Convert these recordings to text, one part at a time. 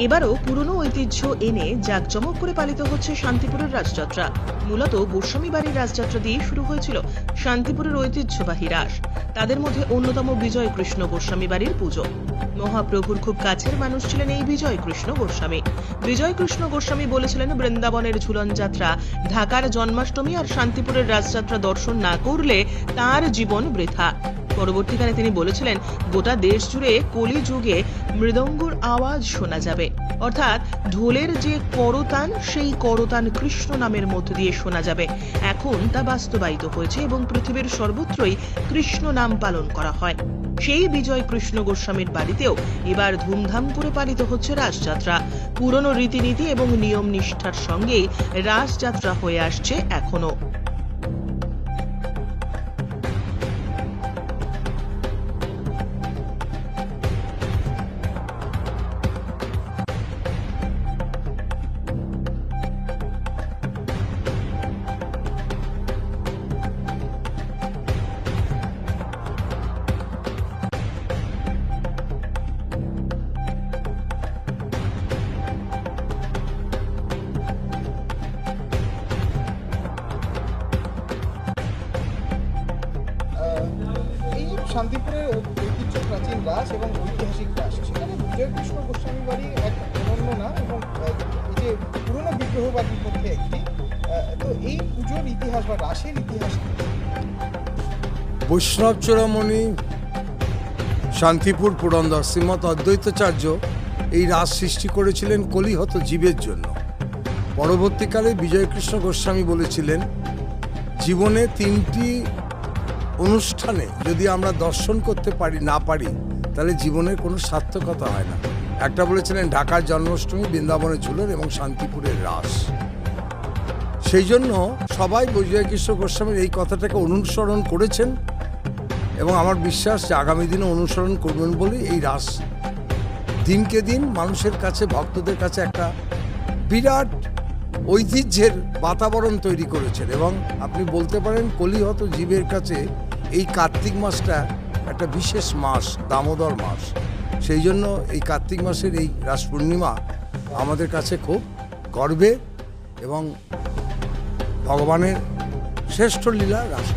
এবারও পুরনো ঐতিহ্য এনে জাঁকজমক করে পালিত হচ্ছে শান্তিপুরের রাসযাত্রা। মূলত গোস্বামী বাড়ির রাসযাত্রা দিয়ে শুরু হয়েছিল শান্তিপুরের ঐতিহ্যবাহী রাস। তাদের মধ্যে অন্যতম বিজয় কৃষ্ণ গোস্বামী বাড়ির পুজো। মহাপ্রভুর খুব কাছের মানুষ ছিলেন এই বিজয় কৃষ্ণ গোস্বামী। বিজয় কৃষ্ণ গোস্বামী বলেছিলেন, বৃন্দাবনের ঝুলন যাত্রা, ঢাকার জন্মাষ্টমী আর শান্তিপুরের রাসযাত্রা দর্শন না করলে তার জীবন বৃথা। পরবর্তীকালে তিনি বলেছিলেন, গোটা দেশ জুড়ে কলিযুগে মৃদঙ্গর আওয়াজ শোনা যাবে, অর্থাৎ ঢোলের যে করতান, সেই করতান কৃষ্ণ নামের মধ্য দিয়ে শোনা যাবে। এখন তা বাস্তবায়িত হয়েছে এবং পৃথিবীর সর্বত্রই কৃষ্ণ নাম পালন করা হয়। সেই বিজয় কৃষ্ণ গোস্বামীর বাড়িতেও এবার ধুমধাম করে পালিত হচ্ছে রাসযাত্রা। পুরনো রীতিনীতি এবং নিয়ম নিষ্ঠার সঙ্গেই রাসযাত্রা হয়ে আসছে এখনো। এই শান্তিপুরের ঐতিহ্য প্রাচীন রাস এবং ঐতিহাসিক রাস, সেখানে বিজয় কৃষ্ণ গোস্বামী বাড়ি এক অনন্য না এবং এই যে পুরনো বিগ্রহ বাড়ির মধ্যে একটি। তো এই পুজোর ইতিহাস বা রাসের ইতিহাস কি? বৈষ্ণব চূড়ামণি শান্তিপুর পুরন্দর শ্রীমৎ অদ্বৈতাচার্য এই রাস সৃষ্টি করেছিলেন কলিহত জীবের জন্য। পরবর্তীকালে বিজয়কৃষ্ণ গোস্বামী বলেছিলেন, জীবনে 3টি অনুষ্ঠানে যদি আমরা দর্শন করতে না পারি তাহলে জীবনের কোনো সার্থকতা হয় না। একটা বলেছিলেন ঢাকার জন্মাষ্টমী, বৃন্দাবনের ঝুলন এবং শান্তিপুরের রাস। সেই জন্য সবাই বিজয়কৃষ্ণ গোস্বামীর এই কথাটাকে অনুসরণ করেছেন এবং আমার বিশ্বাস যে আগামী দিনে অনুসরণ করবেন বলেই এই রাস দিনকে দিন মানুষের কাছে, ভক্তদের কাছে একটা বিরাট ঐতিহ্যের বাতাবরণ তৈরি করেছেন। এবং আপনি বলতে পারেন কলিহত জীবের কাছে এই কার্তিক মাসটা একটা বিশেষ মাস, দামোদর মাস। সেই জন্য এই কার্তিক মাসের এই রাস পূর্ণিমা আমাদের কাছে খুব গর্বে এবং ভগবানের শ্রেষ্ঠ লীলা রাস।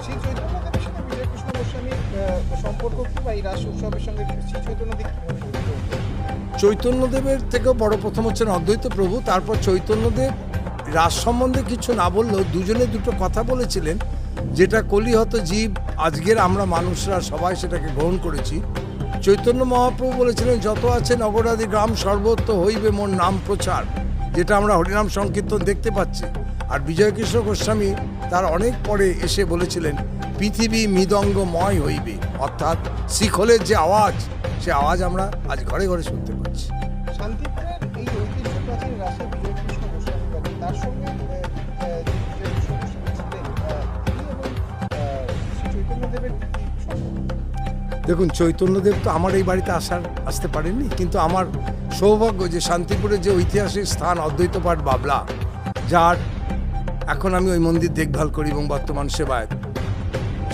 শ্রী চৈতন্যদেবের সাথে বিজয় কৃষ্ণ গোস্বামীর সম্পর্ক কি, বা এই রাস উৎসবের সঙ্গে শ্রী চৈতন্যদেব কিভাবে জড়িত? চৈতন্যদেবের থেকেও বড় প্রথম হচ্ছেন অদ্বৈত প্রভু। তারপর চৈতন্যদেব রাস সম্বন্ধে কিছু না বললেও দুজনে দুটো কথা বলেছিলেন, যেটা কলিহত জীব আজকের আমরা মানুষরা সবাই সেটাকে গ্রহণ করেছি। চৈতন্য মহাপ্রভু বলেছিলেন, যত আছে নগরাদি গ্রাম সর্বত্র হইবে মোর নাম প্রচার, যেটা আমরা হরিনাম সংকীর্তন দেখতে পাচ্ছি। আর বিজয়কৃষ্ণ গোস্বামী তার অনেক পরে এসে বলেছিলেন, পৃথিবী মৃদঙ্গময় হইবে, অর্থাৎ শিখলের যে আওয়াজ, সে আওয়াজ আমরা আজ ঘরে ঘরে শুনতে পাচ্ছি। শান্তিপুরের এই ঐতিহ্য প্রাচীন রাসে বিজয় কৃষ্ণ গোস্বামী বাড়ি, তার সঙ্গে বিজয় কৃষ্ণ গোস্বামী ছিলেন, তিনি এবং শ্রী চৈতন্যদেবের কি সম্পর্ক? দেখুন, চৈতন্যদেব তো আমার এই বাড়িতে আসতে পারেননি, কিন্তু আমার সৌভাগ্য যে শান্তিপুরের যে ঐতিহাসিক স্থান অদ্বৈতপাঠ বাবলা, যার এখন আমি ওই মন্দির দেখভাল করি এবং বর্তমান সেবায়,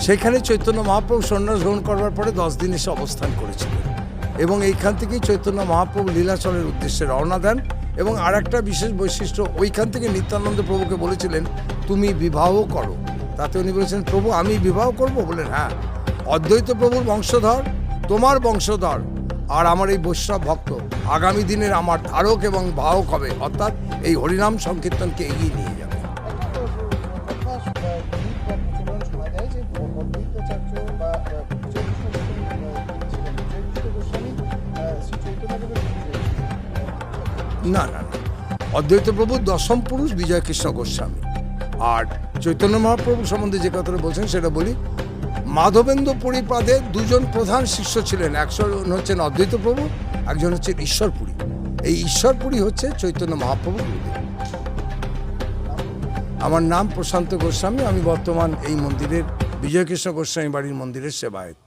সেখানে চৈতন্য মহাপ্রভু সন্ন্যাস গ্রহণ করবার পরে 10 দিন এসে অবস্থান করেছিলেন এবং এইখান থেকেই চৈতন্য মহাপ্রভু লীলাচলের উদ্দেশ্যে রওনা দেন। এবং আর একটা বিশেষ বৈশিষ্ট্য, ওইখান থেকে নিত্যানন্দ প্রভুকে বলেছিলেন, তুমি বিবাহ করো। তাতে উনি বলেছেন, প্রভু আমি বিবাহ করব? বললেন, হ্যাঁ, অদ্বৈত প্রভুর বংশধর, তোমার বংশধর আর আমার এই বৈষ্ণব ভক্ত আগামী দিনের আমার ধারক এবং বাহক হবে, অর্থাৎ এই হরিনাম সংকীর্তনকে এগিয়ে নিয়ে যাবে। না না না, অদ্বৈত প্রভুর 10ম পুরুষ বিজয় কৃষ্ণ গোস্বামী। আর চৈতন্য মহাপ্রভু সম্বন্ধে যে কথাটা বলছেন সেটা বলি, মাধবেন্দ্র পুরীপাদের 2জন প্রধান শিষ্য ছিলেন। একজন হচ্ছেন অদ্বৈত প্রভু, একজন হচ্ছেন ঈশ্বরপুরী। এই ঈশ্বরপুরী হচ্ছে চৈতন্য মহাপ্রভু গুরুদেব। আমার নাম প্রশান্ত গোস্বামী, আমি বর্তমান এই মন্দিরের বিজয়কৃষ্ণ গোস্বামী বাড়ির মন্দিরের সেবায়েত।